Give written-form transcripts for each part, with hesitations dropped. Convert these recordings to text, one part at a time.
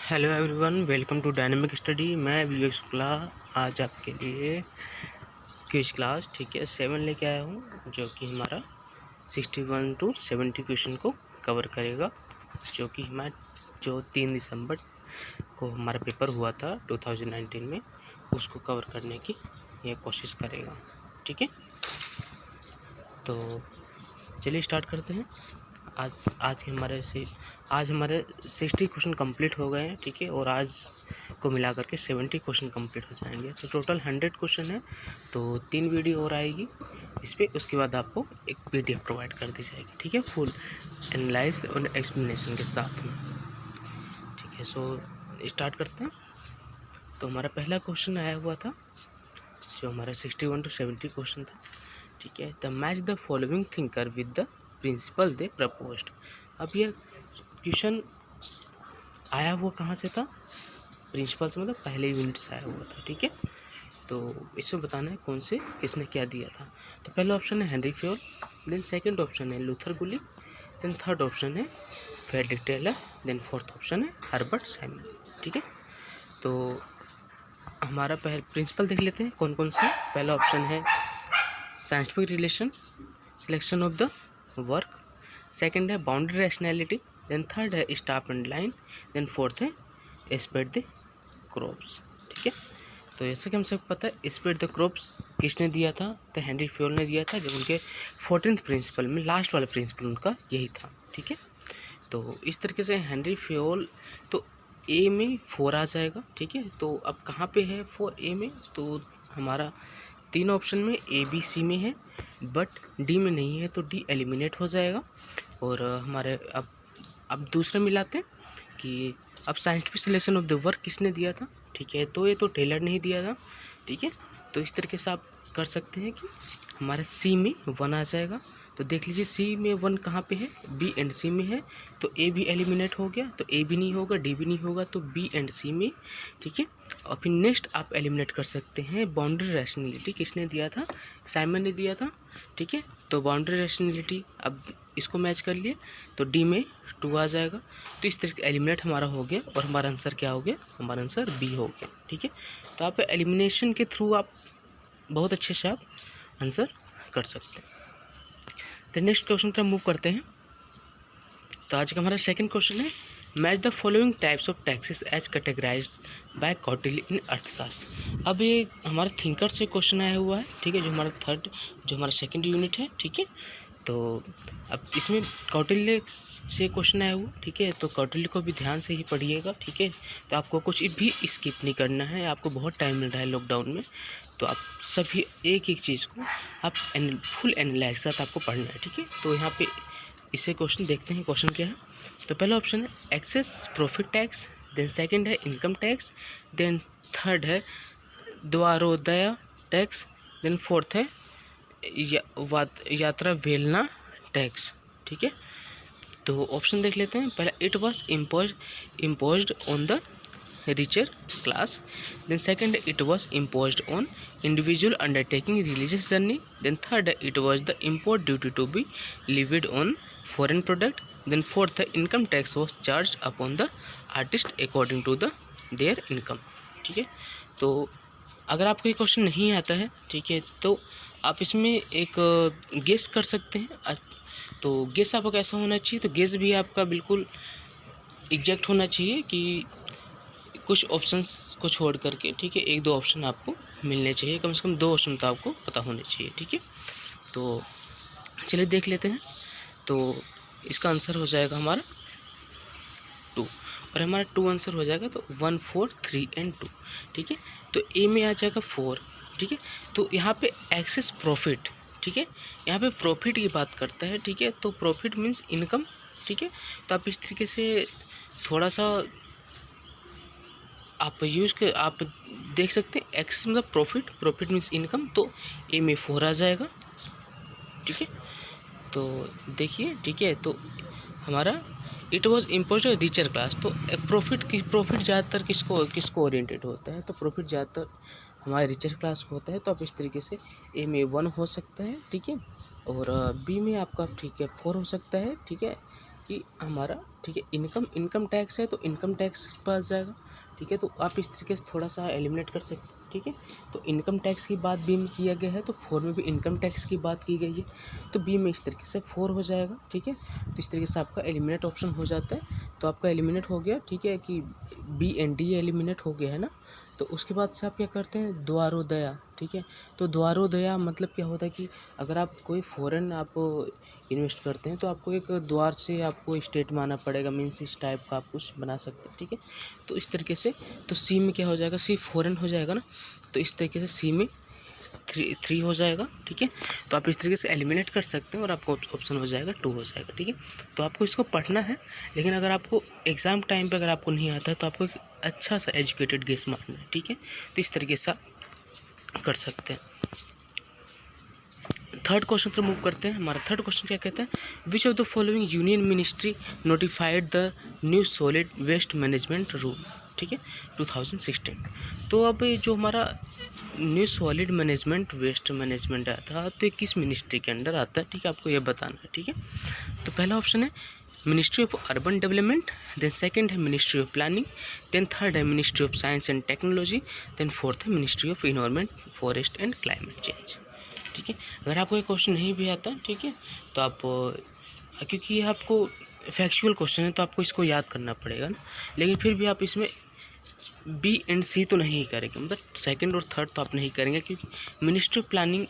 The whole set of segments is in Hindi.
Hello everyone, welcome to dynamic study. मैं विवेक शुक्ला आज आपके लिए क्विज क्लास 7 लेके आया हूँ, जो कि हमारा 61 to 70 क्वेश्चन को कवर करेगा, जो कि जो 3 दिसंबर को हमारा पेपर हुआ था 2019 में, उसको कवर करने की ये कोशिश करेगा। ठीक है, तो चलिए स्टार्ट करते हैं। आज हमारे 60 क्वेश्चन कंप्लीट हो गए हैं। ठीक है, और आज को मिला करके 70 क्वेश्चन कंप्लीट हो जाएंगे, तो टोटल 100 क्वेश्चन है। तो 3 वीडियो और आएगी इस पर, उसके बाद आपको एक PDF प्रोवाइड कर दी जाएगी। ठीक है, फुल एनालाइज और एक्सप्लेनेशन के साथ में। ठीक है, सो स्टार्ट करते हैं। तो हमारा पहला क्वेश्चन आया हुआ था, जो हमारा 61 to 70 क्वेश्चन था। ठीक है, the match the following thinker with the principle they proposed. अब ये क्वेश्चन आया हुआ कहाँ से था? प्रिंसिपल से, मतलब पहले यूनिट से आया हुआ था। ठीक है, तो इसमें बताना है कौन से किसने क्या दिया था। तो पहला ऑप्शन है Henri Fayol, then second option है Luther Gulick, then third option है Frederick Taylor, then fourth option है हर्बर्ट साइमन। ठीक है, तो हमारा पहले प्रिंसिपल देख लेते हैं कौन कौन से। पहला ऑप्शन है scientific relation, selection of the work, second है बाउंड्री रैशनैलिटी, देन थर्ड है staff and line, then fourth है स्प्रेड द क्रॉप्स। ठीक है, तो जैसे कि हम सबको पता है स्प्रेड द क्रॉप्स किसने दिया था? तो हेनरी फ्योल ने दिया था, जब उनके 14th प्रिंसिपल में लास्ट वाला प्रिंसिपल उनका यही था। ठीक है, तो इस तरीके से हेनरी फ्योल, तो ए में 4 आ जाएगा। ठीक है, तो अब कहाँ पे है 4 ए में? तो हमारा 3 ऑप्शन में ए बी सी में है, बट डी में नहीं है, तो डी एलिमिनेट हो जाएगा। और हमारे अब दूसरा मिलाते हैं कि अब scientific selection of the work किसने दिया था? ठीक है, तो ये तो टेलर ने ही दिया था। ठीक है, तो इस तरीके से आप कर सकते हैं कि हमारा सी में 1 आ जाएगा। तो देख लीजिए सी में 1 कहाँ पे है? बी एंड सी में है, तो ए भी एलिमिनेट हो गया, तो ए भी नहीं होगा, डी भी नहीं होगा, तो बी एंड सी में। ठीक है, और फिर नेक्स्ट आप एलिमिनेट कर सकते हैं बाउंड्री रैशनैलिटी, किसने दिया था? साइमन ने दिया था। ठीक है, तो बाउंड्री रैशनैलिटी अब इसको मैच कर लिए, तो डी में 2 आ जाएगा। तो इस तरीके एलिमिनेट हमारा हो गया, और हमारा आंसर क्या हो गया? हमारा आंसर बी हो गया। ठीक है, तो आप एलिमिनेशन के थ्रू आप बहुत अच्छे से आप आंसर कर सकते हैं। तो नेक्स्ट क्वेश्चन पर मूव करते हैं। तो आज का हमारा सेकंड क्वेश्चन है match the following types of taxes as categorized by Kautilya in Arthashastra. अब ये हमारा थिंकर से क्वेश्चन आया हुआ है। ठीक है, जो हमारा सेकंड यूनिट है। ठीक है, तो अब इसमें कौटिल्य से क्वेश्चन आया हुआ। ठीक है, तो कौटिल्य को भी ध्यान से ही पढ़िएगा। ठीक है, तो आपको कुछ भी स्किप नहीं करना है, आपको बहुत टाइम मिल रहा है लॉकडाउन में, तो आप सभी एक एक चीज़ को आप फुल एनालाइज के साथ आपको पढ़ना है। ठीक है, तो यहाँ पे इसे क्वेश्चन देखते हैं, क्वेश्चन क्या है। तो पहला ऑप्शन है excess profit tax, then second है इनकम टैक्स, देन थर्ड है द्वारोदय टैक्स, देन फोर्थ है यात्रा वेलना टैक्स। ठीक है, तो ऑप्शन देख लेते हैं। पहला it was imposed on the richer class, then second it was imposed on individual undertaking religious journey, then third it was the import duty to be levied on foreign product, then fourth income tax was charged upon the artist according to their income। ठीक है, तो अगर आपको ये क्वेश्चन नहीं आता है, ठीक है, तो आप इसमें एक गेस कर सकते हैं। तो गेस आपका कैसा होना चाहिए? तो गेस भी आपका बिल्कुल एग्जैक्ट होना चाहिए कि कुछ ऑप्शंस को छोड़ करके। ठीक है, 1-2 ऑप्शन आपको मिलने चाहिए, कम से कम 2 ऑप्शन तो आपको पता होने चाहिए। ठीक है, तो चलिए देख लेते हैं। तो इसका आंसर हो जाएगा हमारा 2, और हमारा 2 आंसर हो जाएगा, तो 1, 4, 3 एंड 2। ठीक है, तो ए में आ जाएगा 4। ठीक है, तो यहाँ पे एक्सेस प्रॉफिट, ठीक है, यहाँ पे प्रॉफिट की बात करता है। ठीक है, तो प्रॉफिट मीन्स इनकम। ठीक है, तो आप इस तरीके से थोड़ा सा आप देख सकते हैं। एक्सेस मतलब प्रॉफिट मीन्स इनकम, तो ए में 4 आ जाएगा। ठीक है, तो देखिए। ठीक है, तो हमारा it was imposed richer class, तो प्रॉफिट ज़्यादातर किसको ओरिएंटेड होता है? तो प्रॉफिट ज़्यादातर हमारे रिचर क्लास को होता है। तो आप इस तरीके से ए में 1 हो सकता है। ठीक है, और बी में आपका, ठीक है, 4 हो सकता है। ठीक है, कि हमारा, ठीक है। इनकम टैक्स है तो इनकम टैक्स पास जाएगा, ठीक है। तो आप इस तरीके से थोड़ा सा एलिमिनेट कर सकते हैं, ठीक है। तो इनकम टैक्स की बात बी में किया गया है, तो 4 में भी इनकम टैक्स की बात की गई है, तो बी में इस तरीके से 4 हो जाएगा, ठीक है। तो इस तरीके से आपका एलिमिनेट ऑप्शन हो जाता है। तो आपका एलिमिनेट हो गया, ठीक है, कि बी एंड डी एलिमिनेट हो गया है ना। तो उसके बाद से आप क्या करते हैं, द्वारोदया, ठीक है। तो द्वारोदया मतलब क्या होता है कि अगर आप कोई फ़ॉरेन आप इन्वेस्ट करते हैं तो आपको एक द्वार से आपको स्टेट में आना पड़ेगा, मीन्स इस टाइप का आप कुछ बना सकते हैं, ठीक है। तो इस तरीके से तो सी में क्या हो जाएगा, सी फ़ॉरेन हो जाएगा ना। तो इस तरीके से सी में 3 हो जाएगा, ठीक है। तो आप इस तरीके से एलिमिनेट कर सकते हैं और आपको ऑप्शन हो जाएगा 2 हो जाएगा, ठीक है। तो आपको इसको पढ़ना है, लेकिन अगर आपको एग्ज़ाम टाइम पे अगर आपको नहीं आता है तो आपको एक अच्छा सा एजुकेटेड गेस मारना है, ठीक है। तो इस तरीके से कर सकते हैं। थर्ड क्वेश्चन पर मूव करते हैं। हमारा थर्ड क्वेश्चन क्या कहता है, which of the following union ministry notified the new solid waste management rule, ठीक है, 2016। तो अब ये जो हमारा new solid management waste management आता है तो ये किस मिनिस्ट्री के अंडर आता है, ठीक है, आपको ये बताना है, ठीक है। तो पहला ऑप्शन है ministry of urban development, then second है ministry of planning, then third है ministry of science and technology, then fourth है ministry of environment forest and climate change, ठीक है। अगर आपको ये क्वेश्चन नहीं भी आता, ठीक है, तो आप क्योंकि ये आपको फैक्चुअल क्वेश्चन है तो आपको इसको याद करना पड़ेगा ना, लेकिन फिर भी आप इसमें बी एंड सी तो नहीं करेंगे, मतलब सेकंड और थर्ड तो आप नहीं करेंगे क्योंकि मिनिस्ट्री ऑफ प्लानिंग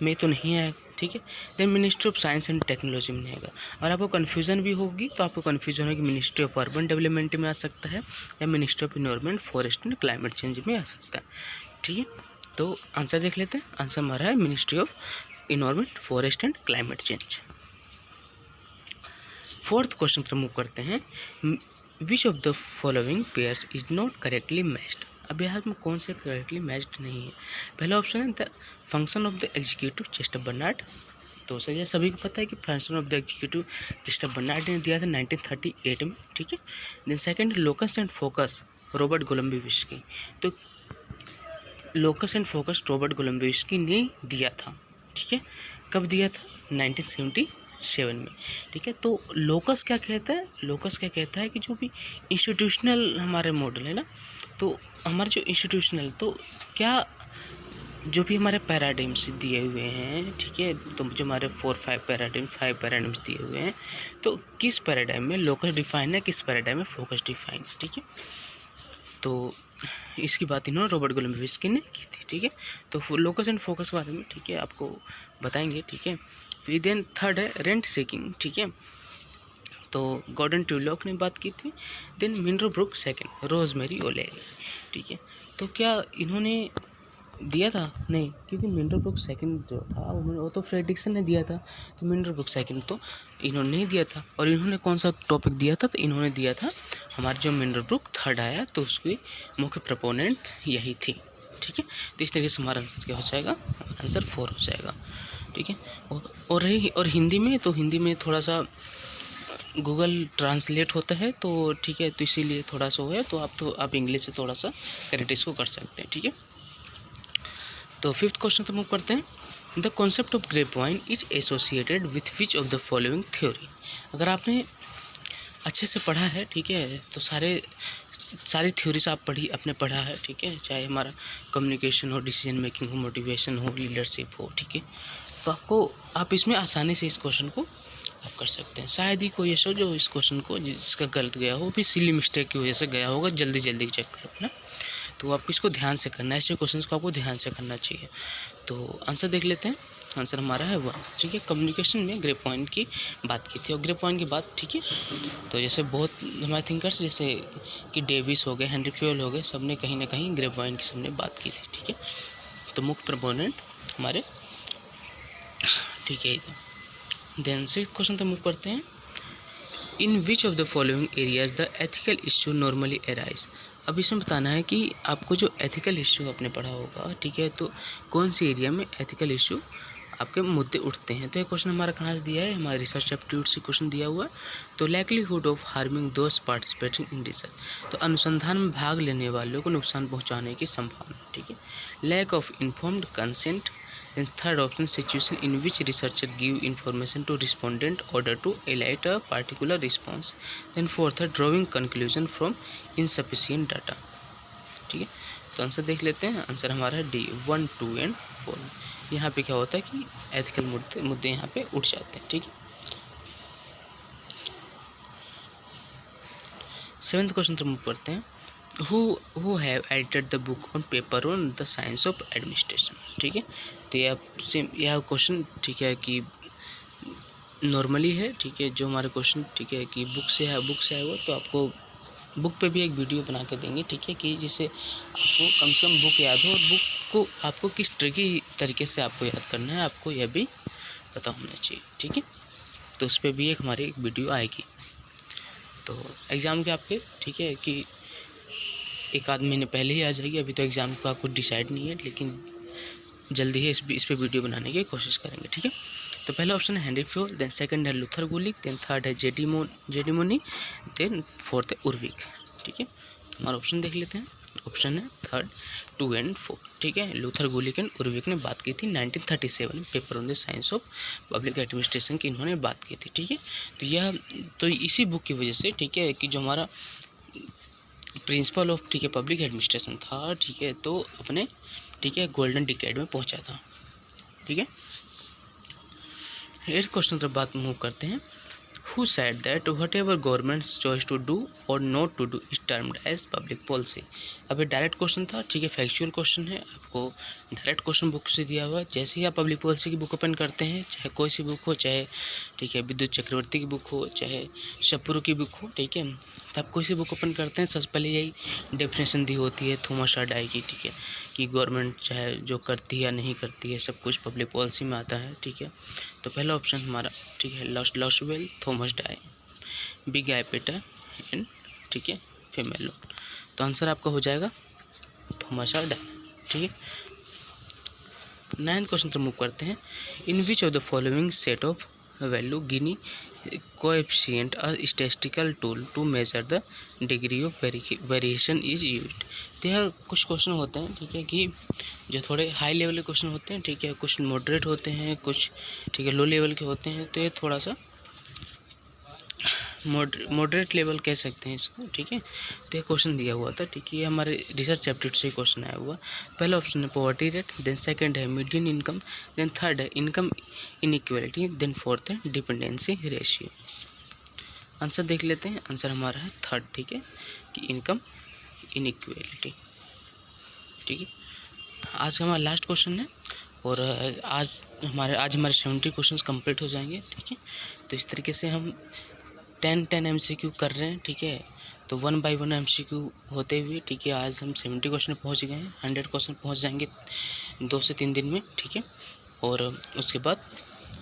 में तो नहीं आएगा, ठीक है। Then ministry of science and technology में नहीं आएगा। और आपको कन्फ्यूज़न भी होगी तो आपको कन्फ्यूजन होगी मिनिस्ट्री ऑफ अर्बन डेवलपमेंट में आ सकता है या ministry of environment forest and climate change में आ सकता है, ठीक है। तो आंसर देख लेते हैं। आंसर हमारा है ministry of environment forest and climate change. Fourth question पर मूव करते हैं, विच of the following pairs is not correctly matched. अब यहाँ में कौन से करेक्टली मैच्ड नहीं है। पहला ऑप्शन है the function of the executive Chester Barnard. तो सभी को पता है कि function of the executive Chester Barnard ने दिया था 1938 में, ठीक है। Then second locus and focus Robert Golembiewski. तो locus and focus Robert Golembiewski ने दिया था, ठीक है। कब दिया था, 1977 में, ठीक है। तो लोकस क्या कहता है, लोकस क्या कहता है कि जो भी इंस्टीट्यूशनल हमारे मॉडल है ना, तो हमारे जो इंस्टीट्यूशनल तो क्या जो भी हमारे पैराडाइम्स दिए हुए हैं, ठीक है, तो जो हमारे 5 पैराडाइम्स दिए हुए हैं, तो किस पैराडाइम में लोकस डिफाइन है, किस पैराडाइम में फोकस डिफाइन, ठीक है। तो इसकी बात इन्होंने रॉबर्ट गोलम्बिविस्की ने की थी, ठीक है। तो लोकस एंड फोकस के बारे में, ठीक है, आपको बताएंगे, ठीक है। फिर देन थर्ड है रेंट सीकिंग, ठीक है, तो गॉर्डन ट्यूलॉक ने बात की थी। Then Minnowbrook second, Rosemary O'Leary, ठीक है। तो क्या इन्होंने दिया था, नहीं, क्योंकि मिनरो ब्रुक सेकंड जो था वो तो फ्रेडरिक्सन ने दिया था, तो मिनरो ब्रुक सेकंड तो इन्होंने नहीं दिया था। और इन्होंने कौन सा टॉपिक दिया था, तो इन्होंने दिया था हमारे जो मिनरो ब्रुक थर्ड आया तो उसकी मुख्य प्रपोनेंट यही थी, ठीक है। तो इस तरीके से हमारा आंसर क्या हो जाएगा, आंसर 4 हो जाएगा, ठीक है। और हिंदी में, तो हिंदी में थोड़ा सा गूगल ट्रांसलेट होता है, तो ठीक है, तो इसीलिए थोड़ा सा है, तो आप इंग्लिश से थोड़ा सा करेक्ट इसको कर सकते हैं, ठीक है। तो फिफ्थ क्वेश्चन तो मूव करते हैं, the concept of grape wine is associated with which of the following theory. अगर आपने अच्छे से पढ़ा है, ठीक है, तो सारी थ्योरीज आपने पढ़ा है, ठीक है, चाहे हमारा कम्युनिकेशन हो, डिसीजन मेकिंग हो, मोटिवेशन हो, लीडरशिप हो, ठीक है, तो आप इसमें आसानी से इस क्वेश्चन को आप कर सकते हैं। शायद ही कोई ऐसा जो इस क्वेश्चन को जिसका गलत गया हो, भी सिली मिस्टेक की वजह से गया होगा, जल्दी चेक कर अपना, तो आपको इसको ध्यान से करना है, ऐसे क्वेश्चंस को आपको ध्यान से करना चाहिए। तो आंसर देख लेते हैं। आंसर हमारा है 1, ठीक है। कम्युनिकेशन में ग्रे पॉइंट की बात की थी, और ग्रे पॉइंट की बात, ठीक है, तो जैसे बहुत हमारे थिंकर्स जैसे कि डेविस हो गए, हेनरी फ्यूल हो गए, सब ने कहीं ना कहीं ग्रे पॉइंट की सबने बात की थी, ठीक है। तो मुख्य प्रोपोनेंट हमारे, ठीक है। देन सिक्स्थ क्वेश्चन तो मूव करते हैं, in which of the following areas the ethical issue normally arise. अब इसमें बताना है कि आपको जो एथिकल इश्यू आपने पढ़ा होगा, ठीक है, तो कौन सी एरिया में एथिकल इश्यू आपके मुद्दे उठते हैं। तो ये क्वेश्चन हमारा कहाँ से दिया है, हमारे रिसर्च एप्टीट्यूड से क्वेश्चन दिया हुआ है। तो likelihood of harming those participating in research, तो अनुसंधान में भाग लेने वालों को नुकसान पहुँचाने की संभावना, ठीक है। Lack of informed consent, Then third option, situation in which researcher give information to respondent order to elite a particular response. Then fourth है drawing conclusion from insufficient data. ठीक है, तो आंसर देख लेते हैं। आंसर हमारा है डी 1, 2 एंड 4। यहाँ पे क्या होता है कि एथिकल मुद्दे यहाँ पे उठ जाते हैं। ठीक है, 7th क्वेश्चन तो मूव करते हैं। Who have edited the book on paper on the science of administration। ठीक है, तो यह क्वेश्चन ठीक है कि नॉर्मली है। ठीक है, जो हमारे क्वेश्चन ठीक है कि बुक से है वो, तो आपको बुक पे भी एक वीडियो बना के देंगे। ठीक है, कि जिससे आपको कम से कम बुक याद हो, और बुक को आपको किस ट्रिकी तरीके से आपको याद करना है, आपको यह भी पता होना चाहिए। ठीक है, तो उस पर भी एक हमारी एक वीडियो आएगी। तो एग्ज़ाम के आपके ठीक है कि एक आध महीने पहले ही आ जाएगी। अभी तो एग्ज़ाम का कुछ डिसाइड नहीं है, लेकिन जल्दी ही इस पे वीडियो बनाने की कोशिश करेंगे। ठीक है, तो पहला ऑप्शन है हेनरी फ्योल, देन सेकंड है लूथर गुलिक, देन थर्ड है जेडी मोनी, देन फोर्थ है उर्विक। ठीक है, तो हमारा ऑप्शन देख लेते हैं। ऑप्शन है थर्ड 2 एंड 4। ठीक है, लूथर गुलिक एंड उर्विक ने बात की थी 1937 में paper on the science of public administration की इन्होंने बात की थी। ठीक है, तो इसी बुक की वजह से ठीक है कि जो हमारा प्रिंसिपल ऑफ ठीक है पब्लिक एडमिनिस्ट्रेशन था, ठीक है, तो अपने ठीक है गोल्डन डिकेड में पहुंचा था। ठीक है, 8th क्वेश्चन पर बात मूव करते हैं। Who said that whatever government's choice to do or not to do is termed as public policy। अभी डायरेक्ट क्वेश्चन था। ठीक है, फैक्चुअल क्वेश्चन है, आपको डायरेक्ट क्वेश्चन बुक से दिया हुआ है। जैसे ही आप पब्लिक पॉलिसी की बुक ओपन करते हैं, चाहे कोई सी बुक हो, चाहे ठीक है विद्युत चक्रवर्ती की बुक हो, चाहे शपुर की बुक हो, ठीक है, तो आप कोई सी बुक ओपन करते हैं, सबसे पहले यही डेफिनेशन दी होती है थॉमस डाई की। ठीक है, कि गवर्नमेंट चाहे जो करती है या नहीं करती है, सब कुछ पब्लिक पॉलिसी में आता है। ठीक है, तो पहला ऑप्शन हमारा ठीक है लॉसवेल, थॉमस डाई, बिग आईपेटर एंड ठीक है फेमेलो। तो आंसर आपका हो जाएगा थॉमस डाई। ठीक है, 9th क्वेश्चन पर मूव करते हैं। In which of the following set of value Gini coefficient a statistical tool to measure the degree of variation is used. तो यह कुछ क्वेश्चन होते हैं ठीक है कि जो थोड़े हाई लेवल के क्वेश्चन होते हैं, ठीक है, कुछ मॉडरेट होते हैं, कुछ ठीक है लो लेवल के होते हैं। तो ये थोड़ा सा मॉडरेट लेवल कह सकते हैं इसको। ठीक है, तो ये क्वेश्चन दिया हुआ था। ठीक है, ये हमारे रिसर्च एप्टीट्यूड से क्वेश्चन आया हुआ। पहला ऑप्शन है पॉवर्टी रेट, देन सेकंड है मीडियन इनकम, देन थर्ड है इनकम इनइक्वालिटी, देन फोर्थ है डिपेंडेंसी रेशियो। आंसर देख लेते हैं। आंसर हमारा है थर्ड। ठीक है, कि इनकम इनइक्वालिटी। ठीक है, आज का हमारा लास्ट क्वेश्चन है, और आज हमारे 70 क्वेश्चन कंप्लीट हो जाएंगे। ठीक है, तो इस तरीके से हम 10 MCQ कर रहे हैं। ठीक है, तो 1 by 1 MCQ होते हुए ठीक है आज हम 70 क्वेश्चन पहुंच गए हैं। 100 क्वेश्चन पहुंच जाएंगे 2 से 3 दिन में। ठीक है, और उसके बाद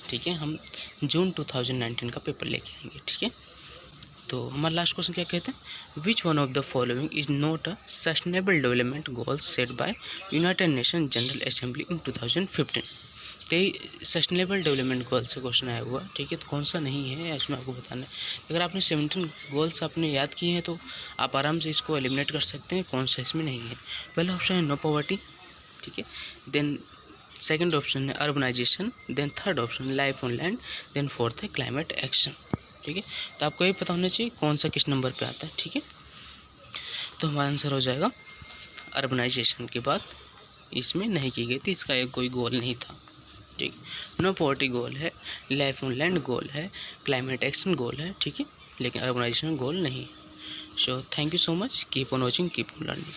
ठीक है हम जून 2019 का पेपर लेके आएंगे। ठीक है, तो हमारा लास्ट क्वेश्चन क्या कहते हैं, which one of the following is not a sustainable development goals set by United Nation General Assembly in 2015। तो सस्टेनेबल डेवलपमेंट गोल से क्वेश्चन आया हुआ। ठीक है, तो कौन सा नहीं है इसमें आपको बताना है। अगर आपने 17 गोल्स आपने याद किए हैं तो आप आराम से इसको एलिमिनेट कर सकते हैं, कौन सा इसमें नहीं है। पहला ऑप्शन है नो पॉवर्टी। ठीक है, देन सेकंड ऑप्शन है urbanization, then third option life on land, then fourth है क्लाइमेट एक्शन। ठीक है, तो आपको ये पता होना चाहिए कौन सा किस नंबर पे आता है। ठीक है, तो हमारा आंसर हो जाएगा अर्बनाइजेशन की बात इसमें नहीं की गई थी, इसका एक कोई गोल नहीं था। ठीक, नो पॉवर्टी गोल है, लाइफ ऑन लैंड गोल है, क्लाइमेट एक्शन गोल है। ठीक है, लेकिन अर्बनाइजेशन गोल नहीं। So thank you so much, keep on watching, keep on learning.